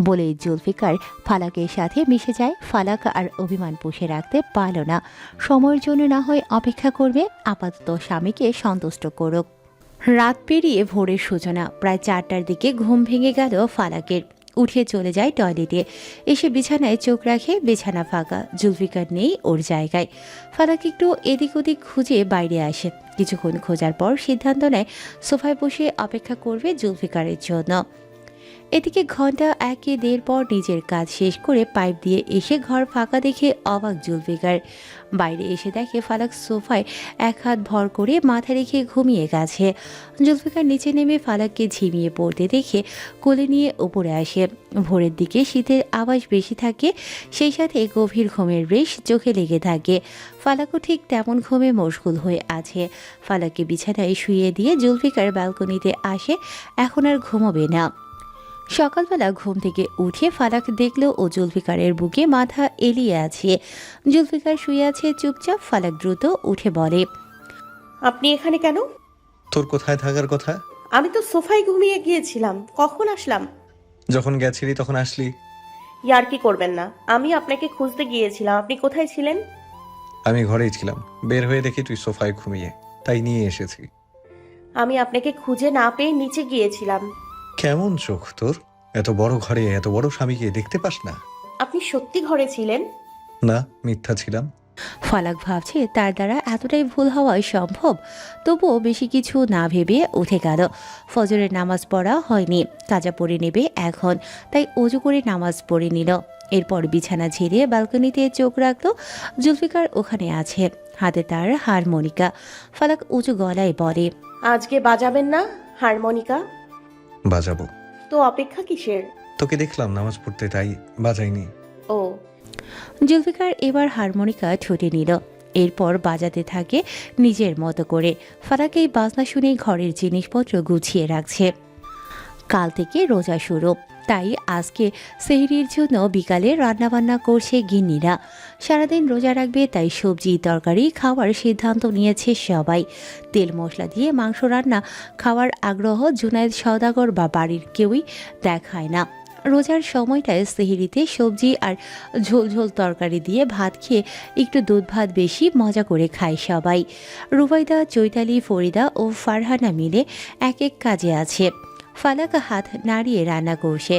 বলে জুলফিকার ফালাকের সাথে মিশে যায়। ফালাক আর অভিমান পুষে রাখতে পারল না। সময়ের জন্য না হয় অপেক্ষা করবে, আপাতত স্বামীকে সন্তুষ্ট করুক। রাত পেরিয়ে ভোরের সূচনা। প্রায় 4টার দিকে ঘুম ভেঙে গেল ফালাকের। উঠে চলে যায় টয়লেটে। এসে বিছানায় চোখ রাখে, বিছানা ফাঁকা, জুলফিকার নেই ওর জায়গায়। ফালাক একটু এদিক ওদিক খুঁজে বাইরে আসে। কিছুক্ষণ খোঁজার পর সিদ্ধান্ত নেয় সোফায় বসে অপেক্ষা করবে জুলফিকারের জন্য। এদিকে ঘন্টা 1-1.5 পর নিজের কাজ শেষ করে পাইপ দিয়ে এসে ঘর ফাঁকা দেখে অবাক জুলফিকার। বাইরে এসে দেখে ফালাক সোফায় এক হাত ভর করে মাথা রেখে ঘুমিয়ে গেছে। জুলফিকার নিচে নেমে ফালাককে ঝিমিয়ে পড়তে দেখে কোলে নিয়ে উপরে আসে। ভোরের দিকে শীতের আভাস বেশি থাকে, সেই সাথে গভীর ঘুমের রেশ চোখে লেগে থাকে। ফালাকও ঠিক তেমন ঘুমে মশগুল হয়ে আছে। ফালাককে বিছানায় শুইয়ে দিয়ে জুলফিকার ব্যালকনিতে আসে। এখন আর ঘুমোবে না। সকালবেলা ঘুম থেকে উঠে ফালাক দেখল ও জুলফিকারের বুকে মাথা এলিয়ে আছে। জুলফিকার শুয়ে আছে চুপচাপ। ফালাক দ্রুত উঠে বলে, আপনি এখানে কেন? তোর কোথায় থাকার কথা? আমি তো সোফায় ঘুমিয়ে গিয়েছিলাম। কখন আসলাম? যখন গেছিলি তখন আসলি। ইয়ার কি করবেন না, আমি আপনাকে খুঁজতে গিয়েছিলাম। আপনি কোথায় ছিলেন? আমি ঘরেই ছিলাম, বের হয়ে দেখি তুই সোফায় ঘুমিয়ে, তাই নিয়ে এসেছি। আমি আপনাকে খুঁজে না পেয়ে নিচে গিয়েছিলাম। কেমন চোখ তোর? এত বড় ঘরে এত বড় স্বামীকে দেখতে পাস না? আপনি সত্যি ঘরে ছিলেন? না, মিথ্যা ছিলাম। ফালাক ভাবছে তার দ্বারা এতটাই ভুল হওয়া সম্ভব। তবুও বেশি কিছু না ভেবে উঠে গেল। ফজরের নামাজ পড়া হয়নি, কাজা পড়ে নেবে এখন, তাই অজু করে নামাজ পড়ে নিল। এরপর বিছানা ঝেড়ে ব্যালকনিতে চোখ রাখল। জুলফিকার ওখানে আছে, হাতে তার হারমোনিকা। ফালাক উঁচু গলায় বলে, আজকে বাজাবেন না হারমোনিকা? বাজাবো। তো অপেক্ষা কিসের? তোকে দেখলাম নামাজ পড়তে, তাই বাজাইনি। ও। জুলফিকার এবার হারমোনিকা ঠুটে নিল। এরপর বাজাতে থাকে নিজের মতো করে। ফারাক এই বাজনা শুনে ঘরের জিনিসপত্র গুছিয়ে রাখছে। কাল থেকে রোজা শুরু, তাই আজকে সেহরির জন্য বিকালে রান্নাবান্না করছে গিন্নিরা। সারাদিন রোজা রাখবে, তাই সবজি তরকারি খাওয়ার সিদ্ধান্ত নিয়েছে সবাই। তেল মশলা দিয়ে মাংস রান্না খাওয়ার আগ্রহ জুনায়েদ সওদাগর বা বাড়ির কেউই দেখায় না। রোজার সময়টায় সেহরিতে সবজি আর ঝোল ঝোল তরকারি দিয়ে ভাত খেয়ে একটু দুধ ভাত বেশি মজা করে খায় সবাই। রুবাইদা, চৈতালি, ফরিদা ও ফারহানা মিলে এক এক কাজে আছে। ফালাক হাত নাড়িয়ে রান্না করছে,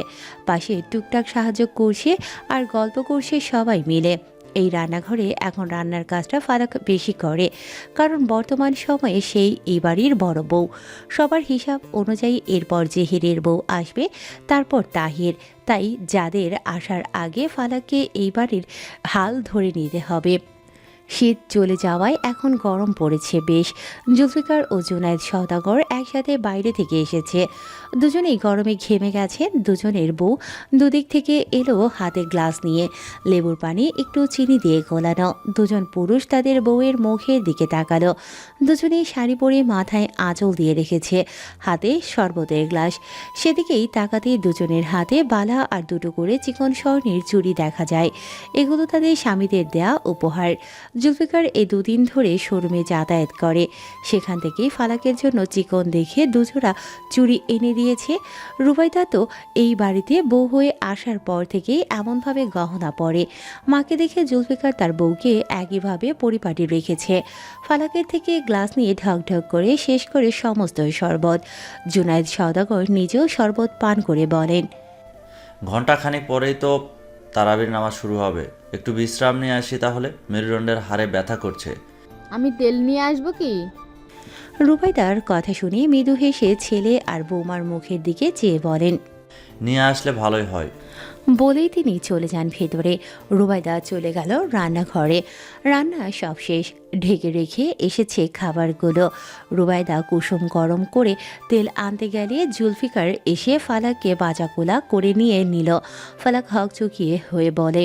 পাশে টুকটাক সাহায্য করছে আর গল্প করছে সবাই মিলে। এই রান্নাঘরে এখন রান্নার কাজটা ফালাক বেশি করে, কারণ বর্তমান সময়ে সেই এই বাড়ির বড় বউ। সবার হিসাব অনুযায়ী এরপর জেহেরের বউ আসবে, তারপর তাহির। তাই যাদের আসার আগে ফালাককে এই বাড়ির হাল ধরে নিতে হবে। শীত চলে যাওয়ায় এখন গরম পড়েছে বেশ। জুলফিকার ও জুনায়েদ সওদাগর একসাথে বাইরে থেকে এসেছে। দুজনেই গরমে ঘেমে গেছেন। দুজনের বউ দুদিক থেকে এলো হাতে গ্লাস নিয়ে, লেবুর পানি একটু চিনি দিয়ে গোলানো। দুজন পুরুষ তাদের বউয়ের মুখের দিকে তাকালো। দুজনেই শাড়ি পরে মাথায় আঁচল দিয়ে রেখেছে, হাতে শরবতের গ্লাস। সেদিকেই তাকাতেই দুজনের হাতে বালা আর দুটো করে চিকন স্বর্ণের চুড়ি দেখা যায়। এগুলো তাদের স্বামীদের দেয়া উপহার। জুলফিকার এই দুদিন ধরে শোরুমে যাতায়াত করে, সেখান থেকেই ফালাকের জন্য চিকন দেখে দুজোড়া চুড়ি এনে দিয়েছে। রুবাইদা তো এই বাড়িতে বউ হয়ে আসার পর থেকেই এমনভাবে গহনা পরে। মাকে দেখে জুলফিকার তার বউকে একইভাবে পরিপাটি রেখেছে। ফালাকের থেকে গ্লাস নিয়ে ঢক ঢক করে শেষ করে সমস্ত শরবত। জুনায়েদ সওদাগর নিজেও শরবত পান করে বলেন, ঘণ্টাখানেক পরেই তো তারাবির নামাজ শুরু হবে, একটু বিশ্রাম নিয়ে আসি তাহলে, মেরুদণ্ডের হাড়ে ব্যথা করছে। আমি তেল নিয়ে আসবো কি? রুবাইদার কথা শুনে মৃদু হেসে ছেলে আর বৌমার মুখের দিকে চেয়ে বলেন, নিয়ে আসলে ভালোই হয়। বলেই তিনি চলে যান ভেতরে। রুবাইদা চলে গেল রান্নাঘরে। রান্না সব শেষ, ঢেকে রেখে এসেছে খাবারগুলো। রুবাইদা কুসুম গরম করে তেল আনতে গেলে জুলফিকার এসে ফালাককে বাজাকোলা করে নিয়ে নিল। ফালাক হকচকিয়ে হয়ে বলে,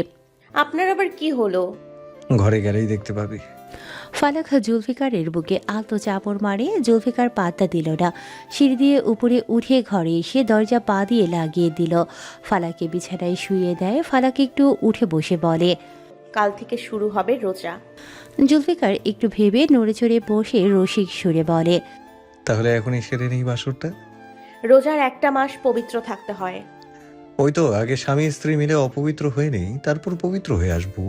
আপনার আবার কি হলো? ঘরে গেলেই দেখতে পাবি। ফালাক জুলফিকারের বুকে আলতো চাপড় মারে। জুলফিকার পাত্তা দিল না। সিঁড়ি দিয়ে উপরে উঠে ঘরে এসে দরজা পা দিয়ে লাগিয়ে দিল। ফালাকে বিছানায় শুইয়ে দেয়। ফালাক একটু উঠে বসে বলে, কাল থেকে শুরু হবে রোজা। জুলফিকার একটু ভেবে নড়ে চড়ে বসে রসিক সুরে বলে, তাহলে এখনই সেরে নেই বাসরটা। রোজার একটা মাস পবিত্র থাকতে হয়। ওই তো আগে স্বামী স্ত্রী মিলে অপবিত্র হয়ে নেই, তারপর পবিত্র হয়ে আসবো।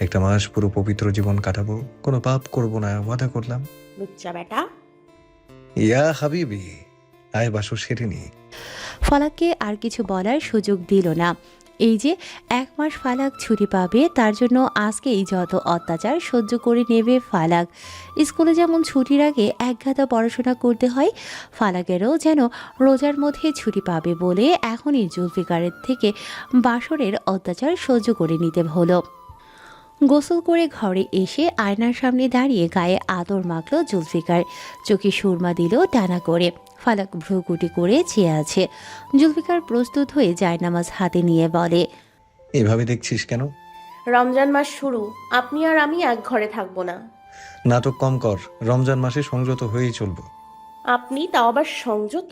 একটা মাস পুরো পবিত্র জীবন কাটাবো, কোনো পাপ করব না, ওয়াদা করলাম। লুচ্চা বেটা। ইয়া হাবিবি, আয় বাসর সেরে নি। ফালাককে আর কিছু বলার সুযোগ দিল না। এই যে 1 মাস ফালাক ছুটি পাবে, তার জন্য আজকেই যত অত্যাচার সহ্য করে নেবে ফালাক। স্কুলে যেমন ছুটির আগে একগাদা পড়াশোনা করতে হয়, ফালাকেরও যেন রোজার মধ্যে ছুটি পাবে বলে এখনই জুলফিকারের থেকে বাসরের অত্যাচার সহ্য করে নিতে হলো। গোসল করে ঘরে এসে আয়নার সামনে দাঁড়িয়ে গায়ে আদর মাখল জুলফিকার, চোখে সুরমা দিল টানা করে। ফালাক ভ্রুকুটি করে চেয়ে আছে। জুলফিকার প্রস্তুত হয়ে জায়নামাজ হাতে নিয়ে বলে, এভাবে দেখছিস কেন? রমজান মাস শুরু, আপনি আর আমি এক ঘরে থাকবো না। নাটক কম কর, রমজান মাসে সংযত হয়েই চলবো। আপনি তাও আবার সংযত?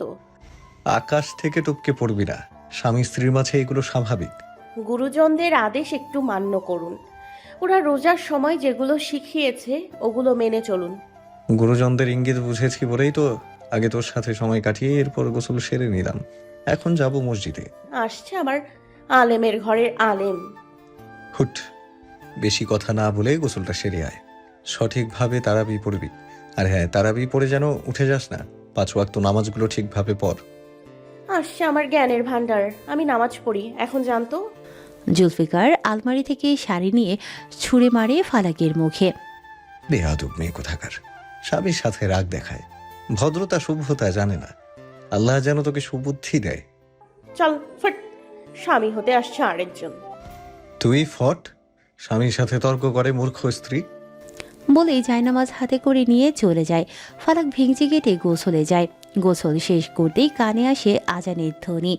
আকাশ থেকে টপকে পড়বি না, স্বামী স্ত্রীর মাঝে এগুলো স্বাভাবিক। গুরুজনদের আদেশ একটু মান্য করুন। ওরা রোজার সময় যেগুলো শিখিয়েছে ওগুলো মেনে চলুন। গুরুজনদের ইঙ্গিত বুঝেছি বলেই তো আগে তোর সাথে সময় কাটিয়ে এরপর গোসল সেরে নিলাম। এখন যাব মসজিদে। আসছে আমার আলেমের ঘরের আলেম। হুট, বেশি কথা না বলে গোসলটা সেরে আয়। সঠিকভাবে তারাবি পড়বি। আর হ্যাঁ, তারাবি পড়ে যেন উঠে যাস না। 5 ওয়াক্ত নামাজগুলো ঠিকভাবে পড়। আসছে আমার জ্ঞানের ভান্ডার, আমি নামাজ পড়ি। এখন জানতো। জুলফিকার আলমারি থেকে শাড়ি নিয়ে ছুঁড়ে মারে ফালাকের মুখে। বেয়াদব মেয়ে কোথাকার, স্বামীর সাথে রাগ দেখায়, ভদ্রতা সভ্যতা জানে না। আল্লাহ যেন তোকে সুবুদ্ধি দেয়। চল ফট, স্বামী হতে আসছে আরেকজন। তুই ফট, স্বামীর সাথে তর্ক করে মূর্খ স্ত্রী। বলেই জায়নামাজ হাতে করে নিয়ে চলে যায়। ফালাক ভেঙচি কেটে গোসলে যায়। গোসল শেষ করতেই কানে আসে আজানের ধ্বনি।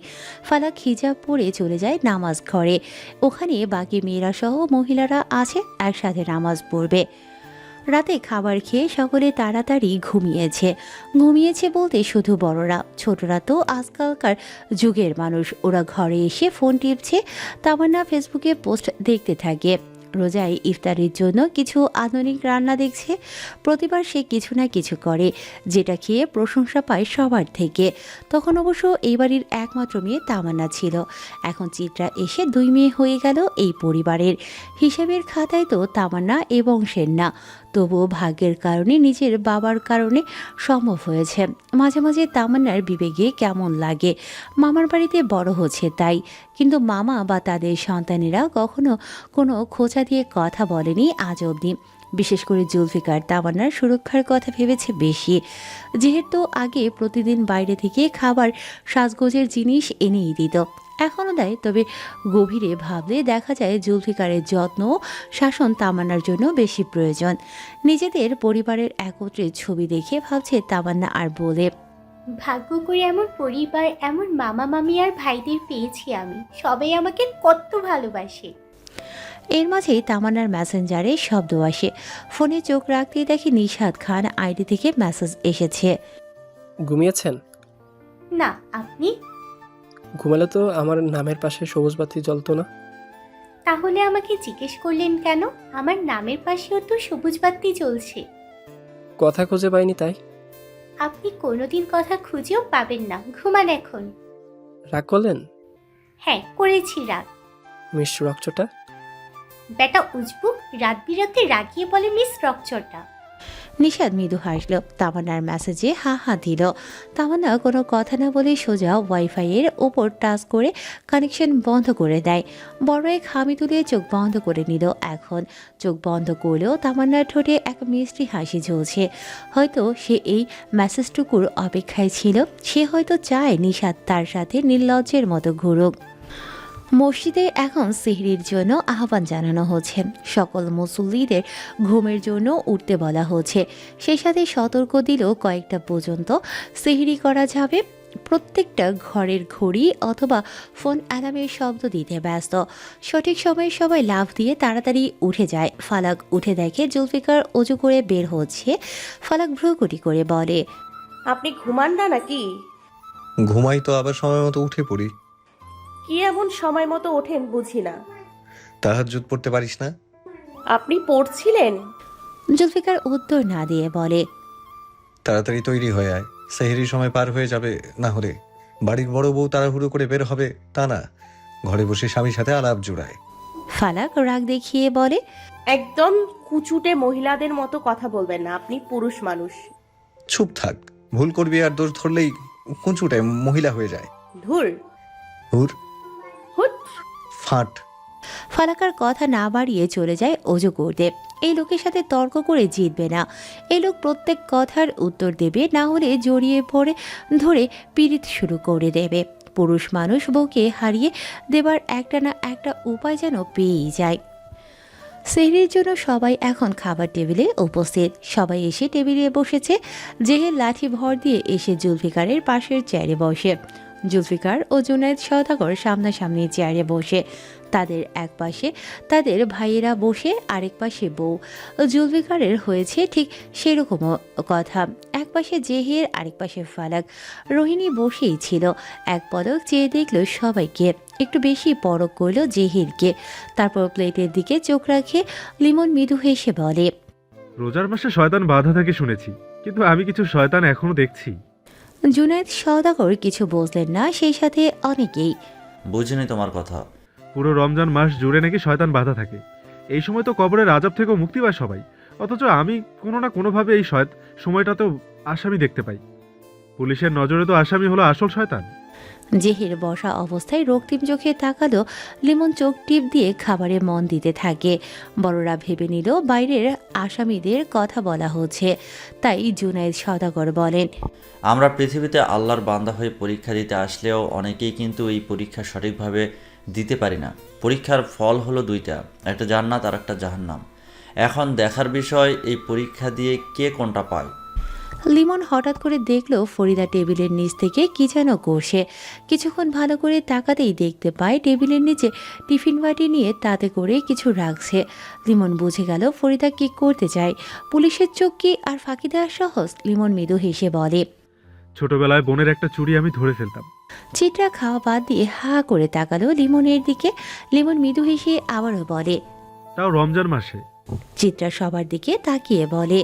ফালাক হিজাব পরে চলে যায় নামাজ ঘরে। ওখানে বাকি মেয়েরা সহ মহিলারা আছে, একসাথে নামাজ পড়বে। রাতে খাবার খেয়ে সকলে তাড়াতাড়ি ঘুমিয়েছে বলতে শুধু বড়রা, ছোটরা তো আজকালকার যুগের মানুষ। ওরা ঘরে এসে ফোন টিপছে, তামান্না ফেসবুকে পোস্ট দেখতে থাকে। রোজায় ইফতারের জন্য কিছু আধুনিক রান্না দেখছে। প্রতিবার সে কিছু না কিছু করে, যেটা খেয়ে প্রশংসা পায় সবার থেকে। তখন অবশ্য এই বাড়ির একমাত্র মেয়ে তামান্না ছিল। এখন চিত্রা এসে 2 মেয়ে হয়ে গেল এই পরিবারের। হিসেবের খাতায় তো তামান্না এ বংশের না, তবুও ভাগ্যের কারণে, নিজের বাবার কারণে সম্ভব হয়েছে। মাঝে মাঝে তামান্নার বিবেকে কেমন লাগে, মামার বাড়িতে বড় হচ্ছে তাই। কিন্তু মামা বা তাদের সন্তানেরা কখনো কোনো খোঁচা দিয়ে কথা বলেনি আজ অবধি। বিশেষ করে জুলফিকার তামান্নার সুরক্ষার কথা ভেবেছে বেশি। যেহেতু আগে প্রতিদিন বাইরে থেকে খাবার, সাজগোজের জিনিস এনেই দিত, এখনও দেয়। তবে গভীরে ভাবলে দেখা যায় জুলফিকারের যত্ন ও শাসন তামান্নার জন্য বেশি প্রয়োজন। নিজেদের পরিবারের একত্রে ছবি দেখে ভাবছে তামান্না আর বলে, ভাগ্য করে এমন পরিবার, এমন মামা মামি আর ভাইদের পেয়েছি আমি। সবাই আমাকে কত ভালোবাসে। এর মাঝেই তামান্নার মেসেঞ্জারে শব্দ আসে। ফোনে চোখ রাখতেই দেখে নিশাত খান আইডি থেকে মেসেজ এসেছে। ঘুমিয়েছেন? না, আপনি? ঘুমালে তো আমার নামের পাশে সবুজ বাতি জ্বলতো না। তাহলে আমাকে জিজ্ঞেস করলেন কেন? আমার নামের পাশেও তো সবুজ বাতি জ্বলছে। কথা খুঁজে পাইনি তাই। আপনি কোনোদিন কথা খুঁজেও পাবেন না। ঘুমান এখন। রাগ করলেন? হ্যাঁ, করেছি রাগ। মিস রকচটা। বেটা উজবুক, রাত বিরাতে রাগিয়ে বলে মিস রকচটা। নিশাদ মৃদু হাসল, তামান্নার মেসেজে হা হা দিল। তামান্না কোনো কথা না বলে সোজা ওয়াইফাইয়ের ওপর টাচ করে কানেকশন বন্ধ করে দেয়। বড় এক হামি তুলে চোখ বন্ধ করে নিল। এখন চোখ বন্ধ করলেও তামান্নার ঠোঁটে এক মিষ্টি হাসি ঝলছে। হয়তো সে এই মেসেজটুকুর অপেক্ষায় ছিল। সে হয়তো চায় নিশাদ তার সাথে নির্লজ্জের মতো ঘুরুক। মসজিদে এখন সেহরির জন্য আহ্বান জানানো হচ্ছে। সকল মুসল্লিদের ঘুমের জন্য উঠতে বলা হচ্ছে। সেই সাথে সতর্ক দিল কয়েকটা পর্যন্ত সেহরি করা যাবে। প্রত্যেকটা ঘরের ঘড়ি অথবা ফোন অ্যালার্মের শব্দ দিতে ব্যস্ত। সঠিক সময়ে সবাই লাফ দিয়ে তাড়াতাড়ি উঠে যায়। ফালাক উঠে দেখে জুলফিকার অজু করে বের হচ্ছে। ফালাক ভ্রুকুটি করে বলে, আপনি ঘুমান না নাকি? ঘুমাই তো, আবার সময় মতো উঠে পড়ি। কি এমন সময় মতো ওঠেন বুঝি না। তাহাজ্জুদ পড়তে পারিস না? আপনি পড়ছিলেন? জুলফিকার উত্তর না দিয়ে বলে, তাড়াতাড়ি তৈরি হয়ে আয়, সেহেরির সময় পার হয়ে যাবে। না হলে বাড়ির বড় বউ তাড়াহুড়ো করে বের হবে তা না, ঘরে বসে স্বামীর সাথে আলাপ জুড়ায়। ফালাক রাগ দেখিয়ে বলে, একদম কুচুটে মহিলাদের মতো কথা বলবেন না, আপনি পুরুষ মানুষ। চুপ থাক, ভুল করবি আর দোষ ধরলেই কুঁচুটায় মহিলা হয়ে যায়। ধুর। হুর হুট। ফাট। ফালাকার কথা না বাড়িয়ে চলে যায় অজু করতে। এই লোকের সাথে তর্ক করে জিতবে না। এই লোক প্রত্যেক কথার উত্তর দেবে, না হলে জড়িয়ে পড়ে ধরে পীড়িত শুরু করে দেবে। পুরুষ মানুষ বউকে হারিয়ে দেবার একটা না একটা উপায় যেন পেয়েই যায়। সেহরির জন্য সবাই এখন খাবার টেবিলে উপস্থিত। সবাই এসে টেবিলে বসেছে। জেহের লাঠি ভর দিয়ে এসে জুলফিকারের পাশের চেয়ারে বসে। জুলফিকার ও জুনায়েদ সওদাগর সামনাসামনি চেয়ারে বসে। তাদের এক পাশে তাদের ভাইয়েরা বসে, আরেক পাশে বউ। জুলফিকারের হয়েছে ঠিক সেরকমও কথা। এক পাশে জেহের, আরেক পাশে ফালাক। রোহিণী বসেই ছিল। এক পলক চেয়ে দেখলো সবাইকে, একটু বেশি পরক করলো জেহিরকে। তারপর প্লেটের দিকে চোখ রাখে লিমন মৃদু হেসে বলে, রোজার মাসে শয়তান বাধা থাকে শুনেছি, কিন্তু আমি কিছু শয়তান এখনো দেখছি। জুনায়েদ সওদাগর কিছু বুঝলেন না, সেই সাথে অনেকেই। বুঝিনি তোমার কথা। পুরো রমজান মাস জুড়ে নাকি শয়তান বাধা থাকে। এই সময় তো কবরের আযাব থেকেও মুক্তি পায় সবাই, অথচ আমি কোনো না কোনোভাবে এই সময়টাতেও আসামি দেখতে পাই। পুলিশের নজরে তো আসামি হলো আসল শয়তান। জেহির বসা অবস্থায় রক্তিম চোখে তাকালো। লিমন চোখ টিপ দিয়ে খাবারে মন দিতে থাকে। বড়রা ভেবে নিল বাইরের আসামিদের কথা বলা হচ্ছে, তাই জুনায়েদ সওদাগর বলেন, আমরা পৃথিবীতে আল্লাহর বান্দা হয়ে পরীক্ষা দিতে আসলেও অনেকেই কিন্তু এই পরীক্ষা সঠিকভাবে দিতে পারি না। পরীক্ষার ফল হলো দুইটা, একটা জান্নাত আর একটা জাহান্নাম। এখন দেখার বিষয় এই পরীক্ষা দিয়ে কে কোনটা পায়। লিমন হঠাৎ করে দেখলো ফরিদা টেবিলের নিচ থেকে কি যেন করছে। কিছুক্ষণ ভালো করে তাকাতেই দেখতে পায় টেবিলের নিচে টিফিন বাটি নিয়ে তাতে করে কিছু রাখছে। লিমন বুঝে গেল ফরিদা কি করতে চায়। পুলিশের চোখ কি আর ফাঁকি দেওয়া সহজ? লিমন মৃদু হেসে বলে, ছোটবেলায় বোনের একটা চুড়ি আমি ধরে ফেলতাম। চিত্রা খাওয়া বাদ দিয়ে হা করে তাকালো লিমনের দিকে। লিমন মৃদু হেসে আবারও বলে, তাও রমজান মাসে। চিত্রা সবার দিকে তাকিয়ে বলে,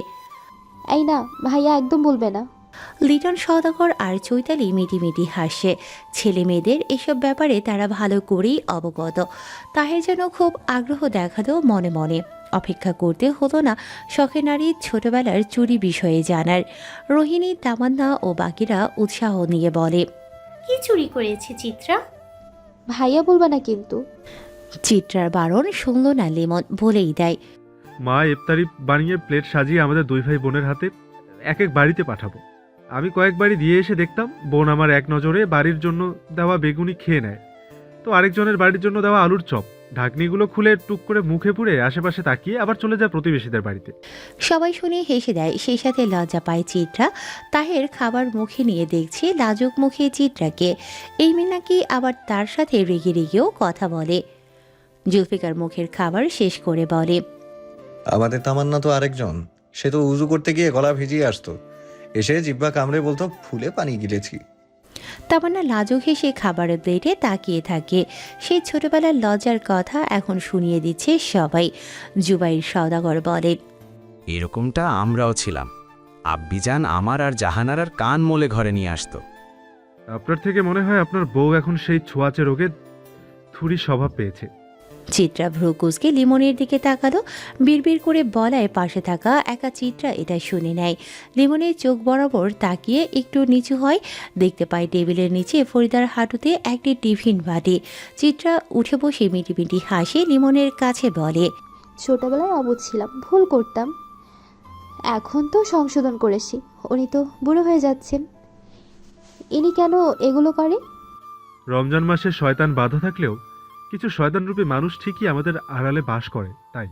এই না ভাইয়া, একদম বলবে না। লিটন সওদাগর আর চৈতালি মিটিমিটি হাসে। ছেলে মেয়েদের এসব ব্যাপারে তারা ভালো করেই অবগত। তাহের যেন খুব আগ্রহ দেখালো মনে মনে। অপেক্ষা করতে হলো না শখে নারীর ছোটবেলার চুরি বিষয়ে জানার। রোহিণী, তামান্না ও বাকিরা উৎসাহ নিয়ে বলে, কি চুরি করেছে চিত্রা? ভাইয়া বলবা না কিন্তু। চিত্রার বারণ শুনল না লিমন, বলেই দেয়, মা ইফতারি বানিয়ে প্লেট সাজিয়ে আমাদের দুই ভাই বোনের হাতে এক এক বাড়িতে পাঠাবো। আমি কয়েক বাড়ি দিয়ে এসে দেখতাম বোন আমার এক নজরে বাড়ির জন্য দেওয়া বেগুনি খেয়ে নেয়, তো আরেকজনের বাড়ির জন্য দেওয়া আলুর চপ ঢাকনিগুলো খুলে টুক করে মুখে পুড়ে আশেপাশে তাকিয়ে আবার চলে যায় প্রতিবেশীদের বাড়িতে। সবাই শুনে হেসে দেয়। সেই সাথে লজ্জা পায় চিত্রা। তাহের খাবার মুখে নিয়ে দেখছে লাজুক মুখে চিত্রাকে। এই মেয়ে নাকি আবার তার সাথে রেগে রেগেও কথা বলে। জুলফিকার মুখের খাবার শেষ করে বলে, আমাদের তামান্না তো আরেকজন, সে তো উজু করতে গিয়ে গলা ভিজিয়ে আসতো, এসে জিব্বা কামড়ে বলতো ফুলে পানি গিলেছি। তামান্না লাজুক হেসে খাবারের প্লেটে তাকিয়ে থাকে। সেই ছোটবেলার লজ্জার কথা এখন শুনিয়ে দিচ্ছে সবাই। জুবাইর সওদাগর বলেন, এরকমটা আমরাও ছিলাম। আব্বিজান আমার আর জাহানারার কান মোলে ঘরে নিয়ে আসতো। আপনার থেকে মনে হয় আপনার বউ এখন সেই ছোঁয়াচে রোগে থুরি স্বভাব পেয়েছে। চিত্রা ভ্রুকুসকে লিমনের দিকে তাকালো। বিড়বিড় করে বলায় পাশে থাকা একা চিত্রা এটা শুনে নেয়। লিমনের চোখ বরাবর তাকিয়ে একটু নিচু হয়। দেখতে পায় টেবিলের নিচে ফরিদার হাঁটুতে একটি টিফিন বাটি। চিত্রা উঠে বসে মিটিমিটি হাসি লিমনের কাছে বলে, ছোটবেলায় অবুঝ ছিলাম, ভুল করতাম। এখন তো সংশোধন করেছি। উনি তো বুড়ো হয়ে যাচ্ছেন, ইনি কেন এগুলো করে? রমজান মাসে শয়তান বাধা থাকলেও কিছু শয়তানরূপী মানুষ ঠিকই আমাদের আড়ালে বাস করে, তাই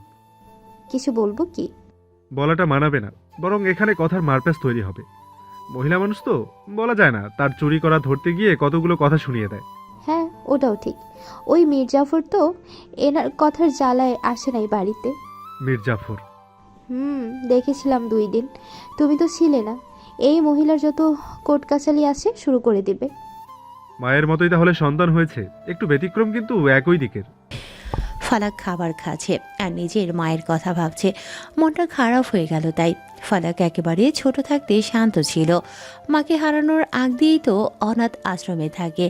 কিছু বলবো কি? বলাটা মানাবে না, বরং এখানে কথার মারপ্যাচ তৈরি হবে। মহিলা মানুষ তো বলা যায় না, তার চুরি করা ধরতে গিয়ে কতগুলো কথা শুনিয়ে দেয়। হ্যাঁ, ওটাও ঠিক। ওই মির্জাফর তো এনার কথার জ্বালায় আসে নাই বাড়িতে। মির্জাফর? দেখেছিলাম 2 দিন, তুমি তো ছিলে না। এই মহিলার যত কোর্ট কাচালি আসে শুরু করে দিবে। মায়ের মতোই তাহলে সন্তান হয়েছে, একটু ব্যতিক্রম কিন্তু একই দিকের। ফালাক খাবার খাচ্ছে আর নিজের মায়ের কথা ভাবছে। মনটা খারাপ হয়ে গেল তাই। ফালাক একেবারে ছোট থাকতে শান্ত ছিল। মাকে হারানোর আগ দিয়েই তো অনাথ আশ্রমে থাকে।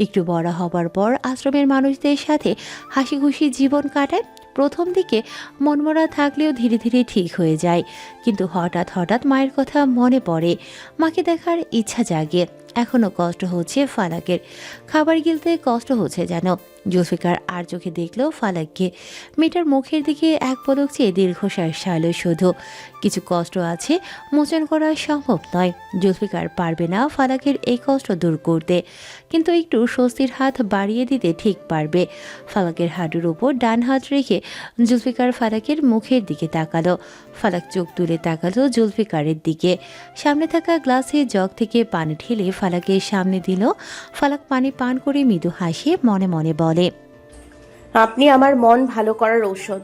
একটু বড় হবার পর আশ্রমের মানুষদের সাথে হাসি খুশি জীবন কাটায়। প্রথম দিকে মনমরা থাকলেও ধীরে ধীরে ঠিক হয়ে যায়। কিন্তু হঠাৎ হঠাৎ মায়ের কথা মনে পড়ে, মাকে দেখার ইচ্ছা জাগে। এখনও কষ্ট হচ্ছে ফালাকের, খাবার গিলতে কষ্ট হচ্ছে যেন। জুলফিকার আর চোখে দেখল ফালাককে। মেয়েটার মুখের দিকে এক পলক চেয়ে দীর্ঘশ্বাস ছাড়ল শুধু। কিছু কষ্ট আছে, মোচন করা সম্ভব নয়। জুলফিকার পারবে না ফালাকের এই কষ্ট দূর করতে, কিন্তু একটু স্বস্তির হাত বাড়িয়ে দিতে ঠিক পারবে। ফালাকের হাঁটুর উপর ডান হাত রেখে জুলফিকার ফালাকের মুখের দিকে তাকালো। ফালাক চোখ তুলে তাকালো জুলফিকারের দিকে। সামনে থাকা গ্লাসে জগ থেকে পানি ঢেলে ফালাকের সামনে দিল। ফালাক পানি পান করে মৃদু হাসে মনে মনে বলে, আপনি আমার মন ভালো করার ঔষধ।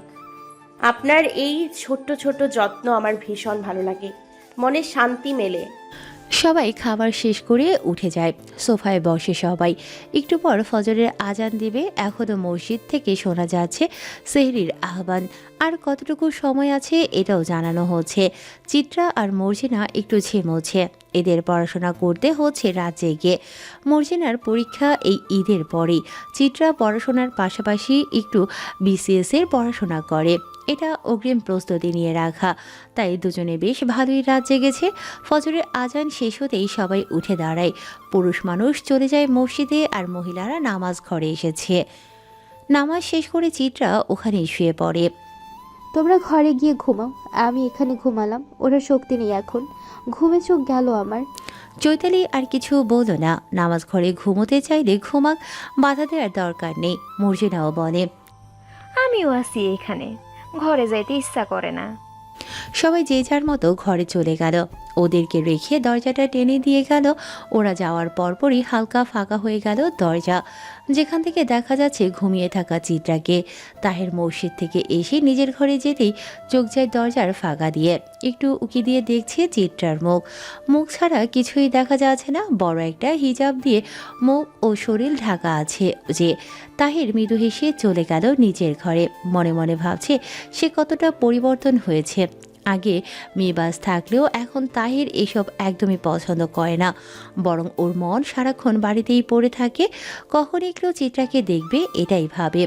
আপনার এই ছোট্ট ছোট্ট যত্ন আমার ভীষণ ভালো লাগে, মনে শান্তি মেলে। সবাই খাবার শেষ করে উঠে যায়। সোফায় বসে সবাই। একটু পর ফজরের আজান দেবে। এখনও মসজিদ থেকে শোনা যাচ্ছে সেহরির আহ্বান। আর কতটুকু সময় আছে এটাও জানানো হচ্ছে। চিত্রা আর মর্জিনা একটু ঝিমোচ্ছে। এদের পড়াশোনা করতে হচ্ছে রাত জেগে। মর্জিনার পরীক্ষা এই ঈদের পরেই। চিত্রা পড়াশোনার পাশাপাশি একটু বিসিএস এর পড়াশোনা করে। এটা অগ্রিম প্রস্তুতি নিয়ে রাখা, তাই দুজনে বেশ ভালোই রাত জেগেছে। ফজরের আজান শেষ হতেই সবাই উঠে দাঁড়ায়। পুরুষ মানুষ চলে যায় মসজিদে আর মহিলারা নামাজ ঘরে এসেছে। নামাজ শেষ করে চিত্রা ওখানেই শুয়ে পড়ে। তোমরা ঘরে গিয়ে ঘুমাও, আমি এখানে ঘুমালাম। ওরা শক্তি নেই এখন, ঘুমে চোখ গেল আমার। চৈতালি আর কিছু বলল না। নামাজ ঘরে ঘুমোতে চাইলে ঘুমাক, বাধা দেওয়ার দরকার নেই। মর্জিনাও বলে, আমিও আছি এখানে, ঘরে যাইতে ইচ্ছা করে না। সবাই যে যার মতো ঘরে চলে গেল। ওদেরকে রেখে দরজাটা টেনে দিয়ে গেল। ওরা যাওয়ার পরপরই হালকা ফাঁকা হয়ে গেল দরজা, যেখান থেকে দেখা যাচ্ছে ঘুমিয়ে থাকা চিত্রাকে। তাহের মসজিদ থেকে এসে নিজের ঘরে যেতেই চোখ যায় দরজার ফাঁকা দিয়ে। একটু উকি দিয়ে দেখছে চিত্রার মুখ। মুখ ছাড়া কিছুই দেখা যাচ্ছে না। বড় একটা হিজাব দিয়ে মুখ ও শরীর ঢাকা আছে যে। তাহের মৃদু হেসে চলে গেল নিজের ঘরে। মনে মনে ভাবছে সে কতটা পরিবর্তন হয়েছে। আগে মেয়েবাজ থাকলেও এখন তাহির এসব একদমই পছন্দ করে না, বরং ওর মন সারাক্ষণ বাড়িতেই পড়ে থাকে। কখন একটু চিত্রাকে দেখবে এটাই ভাবে।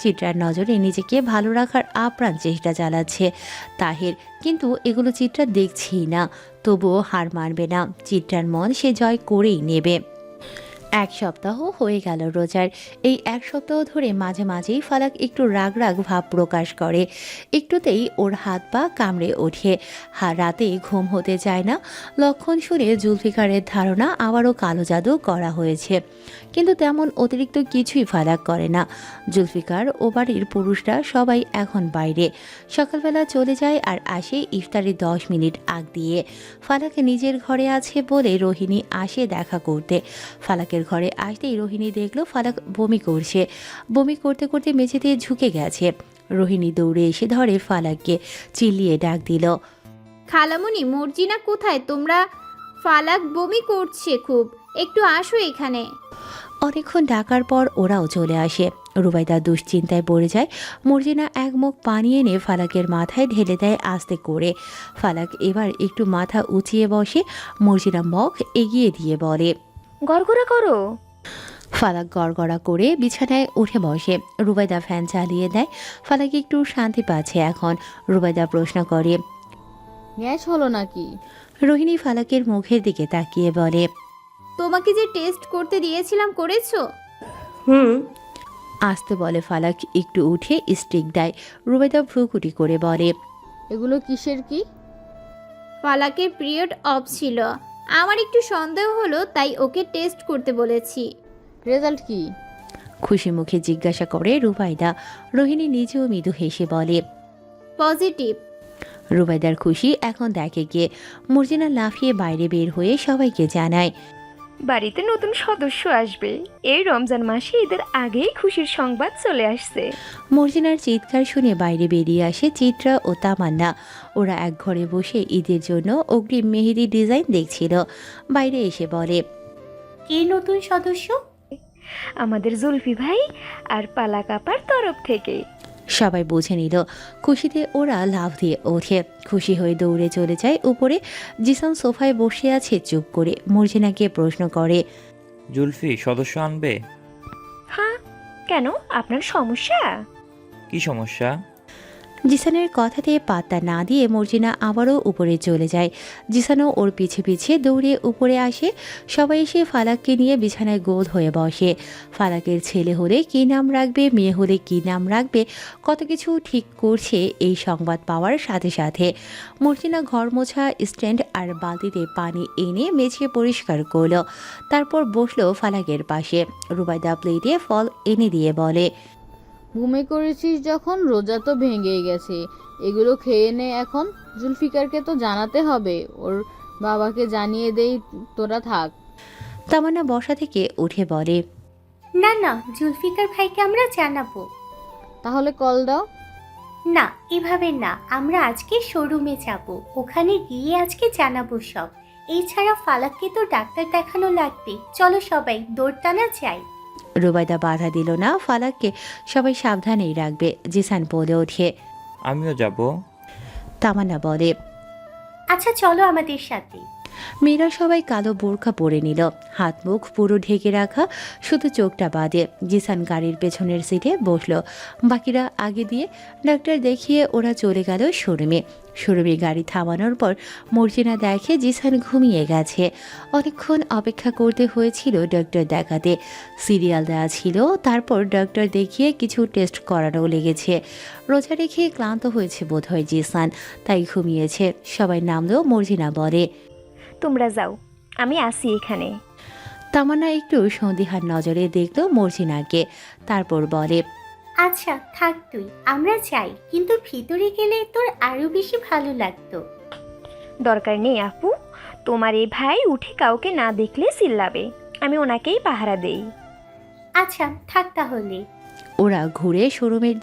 চিত্রার নজরে নিজেকে ভালো রাখার আপ্রাণ চেষ্টা চালাচ্ছে তাহির, কিন্তু এগুলো চিত্রা দেখছেই না। তবুও হার মানবে না। চিত্রার মন সে জয় করেই নেবে। এক সপ্তাহ হয়ে গেল রোজার। এই এক সপ্তাহ ধরে মাঝে মাঝেই ফালাক একটু রাগ রাগ ভাব প্রকাশ করে। একটুতেই ওর হাত পা কামড়ে ওঠে। রাতে ঘুম হতে চায় না। লক্ষণ শুনে জুলফিকারের ধারণা আবারও কালো জাদু করা হয়েছে, কিন্তু তেমন অতিরিক্ত কিছুই ফালাক করে না। জুলফিকার ও বাড়ির পুরুষরা সবাই এখন বাইরে। সকালবেলা চলে যায় আর আসে ইফতারের 10 মিনিট আগ দিয়ে। ফালাক নিজের ঘরে আছে বলে রোহিণী আসে দেখা করতে। ফালাকের ঘরে আসতেই রোহিণী দেখলো ফালাক বমি করছে। বমি করতে করতে মেঝেতে ঝুঁকে গেছে। রোহিণী দৌড়ে এসে ধরে ফালাককে, চিল্লিয়ে ডাক দিল, খালামণি, মর্জিনা কোথায়? তোমরা, ফালাক বমি করছে খুব, একটু আসো এখানে। অনেকক্ষণ ডাকার পর ওরাও চলে আসে। রুবাইদা দুশ্চিন্তায় পড়ে যায়। মর্জিনা এক মুখ পানি এনে ফালাকের মাথায় ঢেলে দেয় আস্তে করে। ফালাক এবার একটু মাথা উঁচিয়ে বসে। মর্জিনা মুখ এগিয়ে দিয়ে বলে, গড়গড়া করো। ফালাক গড়গড়া করে বিছানায় উঠে বসে। রুবাইদা ফ্যান চালিয়ে দেয়। ফালাক একটু শান্তি পাচ্ছে এখন। রুবাইদা প্রশ্ন করে, গ্যাস হলো নাকি? রোহিণী ফালাকের মুখের দিকে তাকিয়ে বলে, তোমাকে যে টেস্ট করতে দিয়েছিলাম করেছো? আস্তে বলে ফালাক। একটু উঠে স্টিক দেয়। রুবাইদা ভ্রুকুটি করে বলে, এগুলো কিসের কি? ফালাকের পিরিয়ড অফ ছিল, আমার একটু সন্দেহ হলো তাই ওকে টেস্ট করতে বলেছি। রেজাল্ট কি? খুশি মুখে জিজ্ঞাসা করে রুবাইদা। রোহিণী নিজেও মৃদু হেসে বলে, পজিটিভ। রুবাইদার খুশি এখন দেখে গিয়ে। মর্জিনা লাফিয়ে বাইরে বের হয়ে সবাইকে জানায়, বাড়িতে নতুন সদস্য আসবে। এই রমজান মাসে ঈদের আগেই খুশির সংবাদ চলে আসছে। মর্জিনার চিৎকার শুনে বাইরে বেরিয়ে আসে চিত্রা ও তামান্না। ওরা এক ঘরে বসে ঈদের জন্য অগ্রিম মেহেদি ডিজাইন দেখছিল। বাইরে এসে বলে, কে নতুন সদস্য? আমাদের জুলফি ভাই আর পালা কাপার তরফ থেকে। সবাই বুঝে নিল। খুশিতে ওরা লাফ দিয়ে ওঠে। খুশি হয়ে দৌড়ে চলে যায় উপরে। জিসান সোফায় বসে আছে চুপ করে। মর্জিনাকে প্রশ্ন করে, জুলফি সদস্য আনবে? হ্যাঁ, কেন? আপনার সমস্যা? কি সমস্যা? জিসানের কথাতে পাত্তা না দিয়ে মর্জিনা আবারও উপরে চলে যায়। জিসানও ওর পিছে পিছে দৌড়ে উপরে আসে। সবাই এসে ফালাককে নিয়ে বিছানায় গোল হয়ে বসে। ফালাকের ছেলে হলে কী নাম রাখবে, মেয়ে হলে কী নাম রাখবে, কত কিছু ঠিক করছে এই সংবাদ পাওয়ার সাথে সাথে। মর্জিনা ঘর মোছা স্ট্যান্ড আর বালতিতে পানি এনে মেঝে পরিষ্কার করলো। তারপর বসলো ফালাকের পাশে। রুবাইদা প্লেটে ফল এনে দিয়ে বলে, ঘুমে করেছিস যখন, রোজা তো ভেঙেই গেছে, এগুলো খেয়ে নে এখন। জুলফিকারকে তো জানাতে হবে, ওর বাবাকে জানিয়ে দেই, তোরা থাক। তামান্না বসা থেকে উঠে বলে, না না, জুলফিকার ভাইকে আমরা জানাবো। তাহলে কল দাও। না, এভাবে না, আমরা আজকে শোরুমে যাব, ওখানে গিয়ে আজকে জানাবো সব। এছাড়া ফালাককে তো ডাক্তার দেখানো লাগবে, চলো সবাই দৌড় টানা যাই। রুবাইদা বাধা দিল না। ফালাককে সবাই সাবধানেই রাখবে। জিসান বলে ওঠে, আমিও যাব। তামান্না বলে, আচ্ছা চলো আমাদের সাথে। মেয়েরা সবাই কালো বোরখা পরে নিল। হাত মুখ পুরো ঢেকে রাখা, শুধু চোখটা বাদে। জিসান গাড়ির পেছনের সিটে বসলো। বাকিরা আগে দিয়ে। ডাক্তার দেখিয়ে ওরা চলে গেল শোরুমে। শোরুমে গাড়ি থামানোর পর মর্জিনা দেখে জিসান ঘুমিয়ে গেছে। অনেকক্ষণ অপেক্ষা করতে হয়েছিল ডাক্তার দেখাতে। সিরিয়াল দেওয়া ছিল। তারপর ডাক্তার দেখিয়ে কিছু টেস্ট করানো লেগেছে। রোজা রেখে ক্লান্ত হয়েছে বোধহয় জিসান, তাই ঘুমিয়েছে। সবাই নামলো। মর্জিনা বলে, তোমরা যাও, আমি আসি এখানে। তামান্না একটু সন্দিহান নজরে দেখলো মর্জিনাকে। তারপর বলে, আচ্ছা থাক তুই, আমরা যাই, কিন্তু ভিতরে গেলে তোর আরো বেশি ভালো লাগতো। দরকার নেই আপু, তোমার এই ভাই উঠে কাউকে না দেখলে চিল্লাবে, আমি ওনাকেই পাহারা দেই। আচ্ছা থাক তাহলে। ওরা ঘুরে শোরুমের